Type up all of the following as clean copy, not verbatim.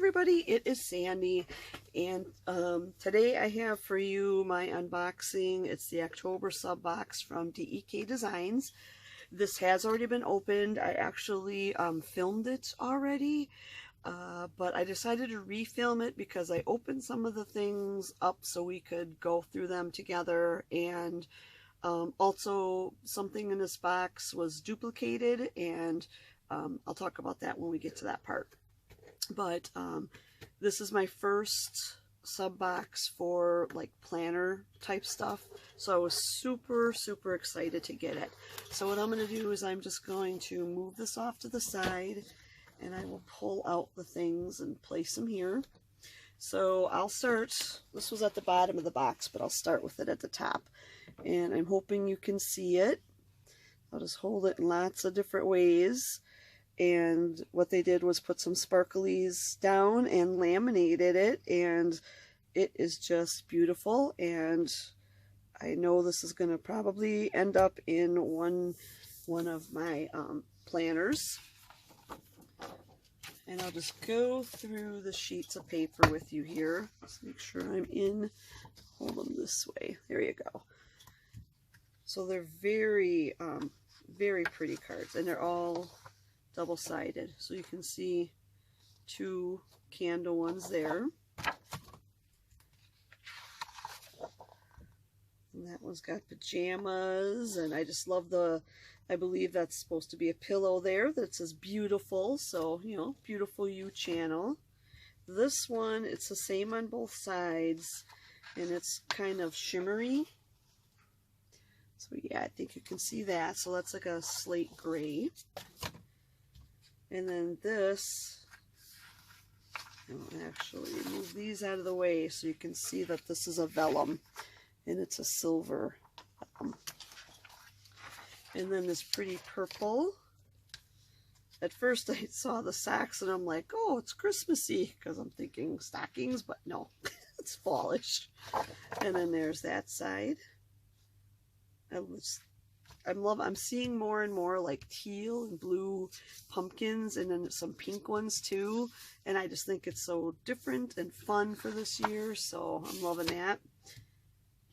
everybody, it is Sandy, and today I have for you my unboxing. It's the October sub box from DEK Designs. This has already been opened. I actually filmed it already, but I decided to refilm it because I opened some of the things up so we could go through them together, and also something in this box was duplicated, and I'll talk about that when we get to that part. But this is my first sub box for like planner type stuff, so I was super excited to get it. So what I'm going to do is I'm just going to move this off to the side, and I will pull out the things and place them here. So I'll start, this was at the bottom of the box, but I'll start with it at the top, and I'm hoping you can see it. I'll just hold it in lots of different ways. And what they did was put some sparklies down and laminated it, and it is just beautiful. And I know this is going to probably end up in one of my planners. And I'll just go through the sheets of paper with you here. Let's make sure I'm in. Hold them this way. There you go. So they're very pretty cards, and they're all double-sided, so you can see two candle ones there, and that one's got pajamas, and I just love I believe that's supposed to be a pillow there that says beautiful, so you know, beautiful you channel. This one, it's the same on both sides, and it's kind of shimmery, so yeah, I think you can see that. So that's like a slate gray. And then this, I'll actually move these out of the way so you can see that this is a vellum, and it's a silver vellum. And then this pretty purple. At first I saw the socks and I'm like, oh, it's Christmassy, because I'm thinking stockings, but no, it's fallish. And then there's that side. I'm seeing more and more like teal and blue pumpkins, and then some pink ones too, and I just think it's so different and fun for this year, so I'm loving that.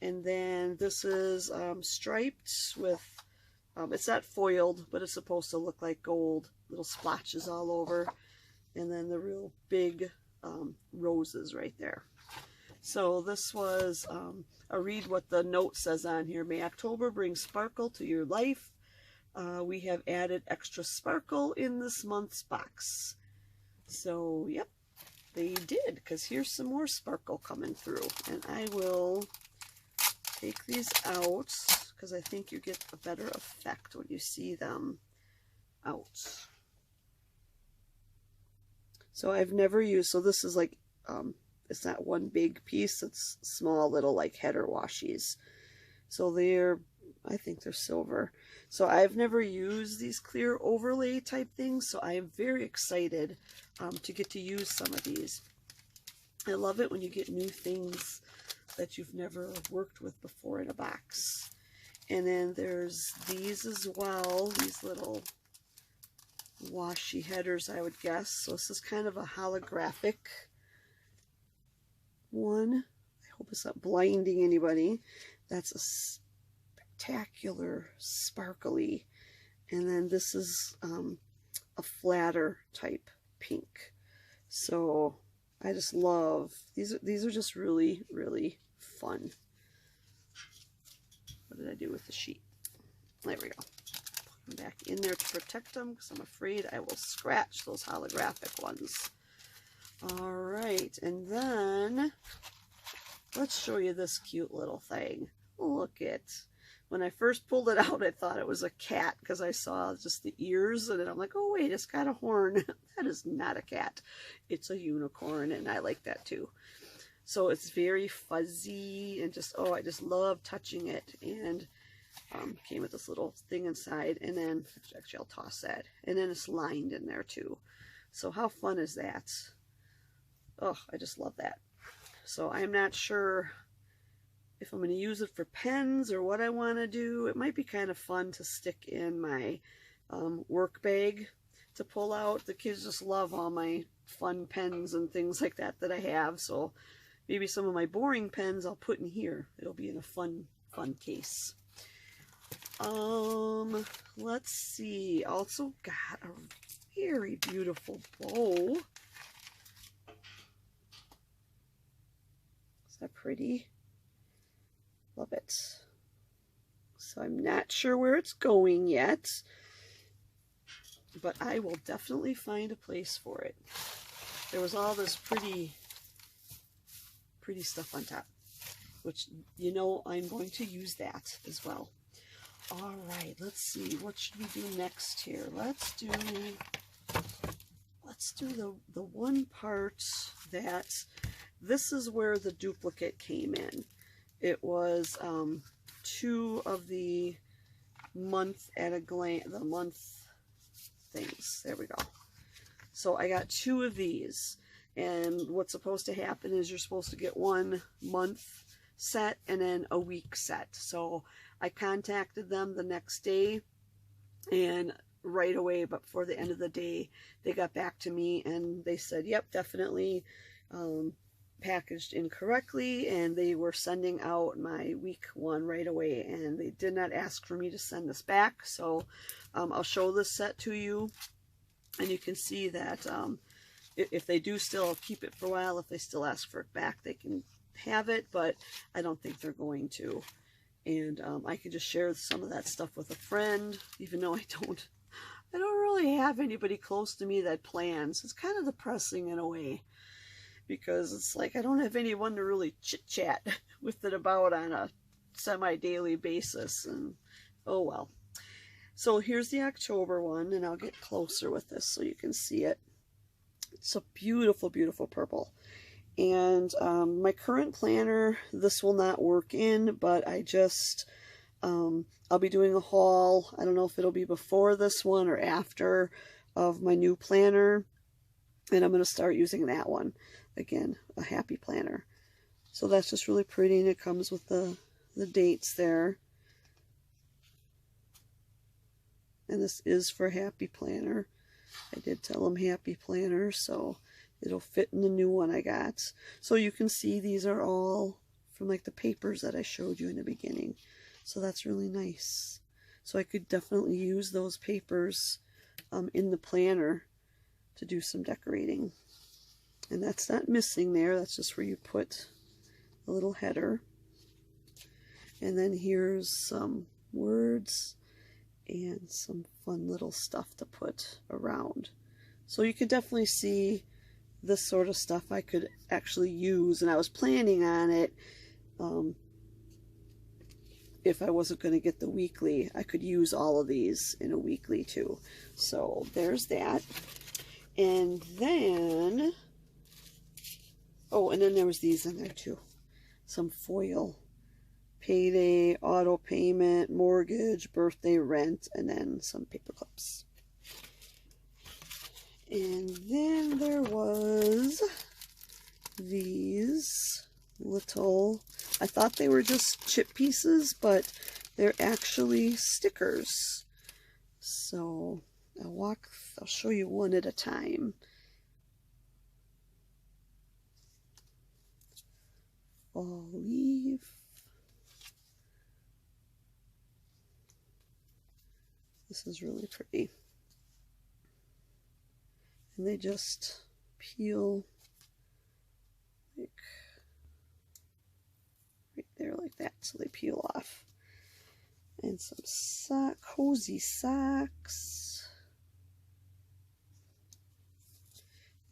And then this is striped with, it's not foiled, but it's supposed to look like gold, little splotches all over, and then the real big roses right there. So this was, I'll read what the note says on here. May October bring sparkle to your life. We have added extra sparkle in this month's box. So, yep, they did, because here's some more sparkle coming through. And I will take these out, because I think you get a better effect when you see them out. So I've never used, so this is like, it's not one big piece, it's small little like header washies. So they're, I think they're silver. So I've never used these clear overlay type things, so I am very excited to get to use some of these. I love it when you get new things that you've never worked with before in a box. And then there's these as well, these little washi headers, I would guess. So this is kind of a holographic one. I hope it's not blinding anybody. That's a spectacular sparkly. And then this is a flatter type pink. So I just love these are just really fun. What did I do with the sheet? There we go. Put them back in there to protect them, because I'm afraid I will scratch those holographic ones. Alright, and then let's show you this cute little thing. Look at, when I first pulled it out, I thought it was a cat, because I saw just the ears, and then I'm like, oh wait, it's got a horn. That is not a cat. It's a unicorn, and I like that too. So it's very fuzzy, and just, oh, I just love touching it. And came with this little thing inside, and then, actually I'll toss that, and then it's lined in there too. So how fun is that? Oh, I just love that. So I'm not sure if I'm going to use it for pens or what I want to do. It might be kind of fun to stick in my work bag, to pull out. The kids just love all my fun pens and things like that I have. So maybe some of my boring pens I'll put in here. It'll be in a fun case. Let's see. Also got a very beautiful bow. Is that pretty? Love it. So I'm not sure where it's going yet, but I will definitely find a place for it. There was all this pretty stuff on top, which, you know, I'm going to use that as well. All right, let's see, what should we do next here? Let's do the one part that, this is where the duplicate came in. It was 2 of the month at a glance, the month things. There we go. So I got 2 of these, and what's supposed to happen is you're supposed to get 1 month set and then a week set. So I contacted them the next day, and right away, but before the end of the day, they got back to me and they said, yep, definitely packaged incorrectly, and they were sending out my week 1 right away, and they did not ask for me to send this back. So I'll show this set to you, and you can see that if they do still keep it for a while, if they still ask for it back, they can have it, but I don't think they're going to. And I could just share some of that stuff with a friend, even though I don't really have anybody close to me that plans. It's kind of depressing in a way, because it's like I don't have anyone to really chit-chat with it about on a semi-daily basis, and oh well. So here's the October one, and I'll get closer with this so you can see it. It's a beautiful, beautiful purple. And my current planner, this will not work in, but I just, I'll be doing a haul. I don't know if it'll be before this one or after of my new planner, and I'm going to start using that one. Again, a happy planner. So that's just really pretty, and it comes with the dates there. And this is for Happy Planner. I did tell them Happy Planner, so it'll fit in the new one I got. So you can see these are all from like the papers that I showed you in the beginning. So that's really nice. So I could definitely use those papers in the planner to do some decorating. And that's not missing there. That's just where you put a little header. And then here's some words and some fun little stuff to put around. So you could definitely see this sort of stuff I could actually use, and I was planning on it. If I wasn't going to get the weekly, I could use all of these in a weekly too. So there's that. And then, oh, and then there was these in there too. Some foil. Payday, auto payment, mortgage, birthday, rent, and then some paper clips. And then there was these little, I thought they were just chip pieces, but they're actually stickers. So I'll show you one at a time. Olive. This is really pretty. And they just peel like right there like that, so they peel off. And some cozy socks.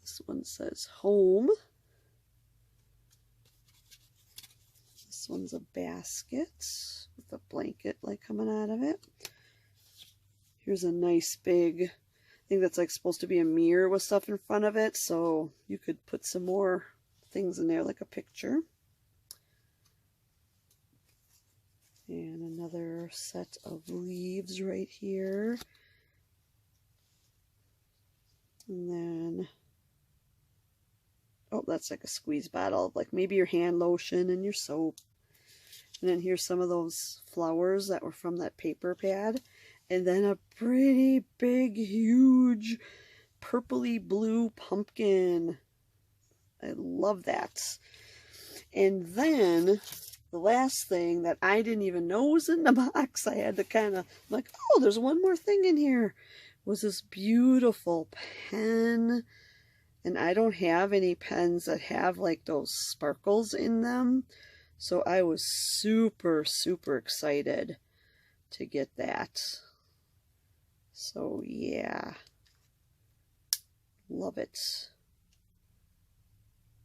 This one says home. This one's a basket with a blanket like coming out of it. Here's a nice big, I think that's like supposed to be a mirror with stuff in front of it, so you could put some more things in there like a picture. And another set of leaves right here. And then, oh, that's like a squeeze bottle, like maybe your hand lotion and your soap. And then here's some of those flowers that were from that paper pad. and then a pretty big, huge, purpley blue pumpkin. I love that. And then the last thing that I didn't even know was in the box, I had to kind of like, oh, there's one more thing in here, was this beautiful pen. And I don't have any pens that have like those sparkles in them. So I was super, super excited to get that. So yeah, love it.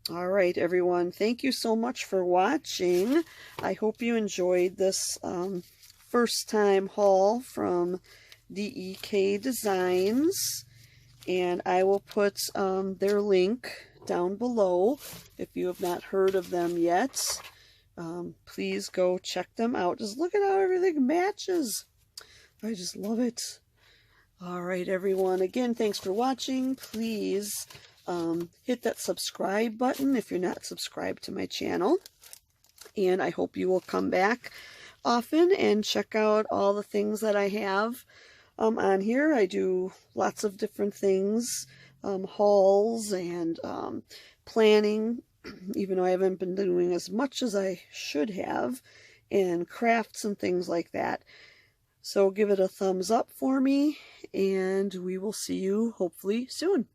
All right, everyone. Thank you so much for watching. I hope you enjoyed this first time haul from DEK Designs. And I will put their link down below. If you have not heard of them yet, please go check them out. Just look at how everything matches. I just love it. All right, everyone. Again, thanks for watching. Please hit that subscribe button if you're not subscribed to my channel. And I hope you will come back often and check out all the things that I have on here. I do lots of different things, hauls and planning, even though I haven't been doing as much as I should have, and crafts and things like that. So give it a thumbs up for me, and we will see you hopefully soon.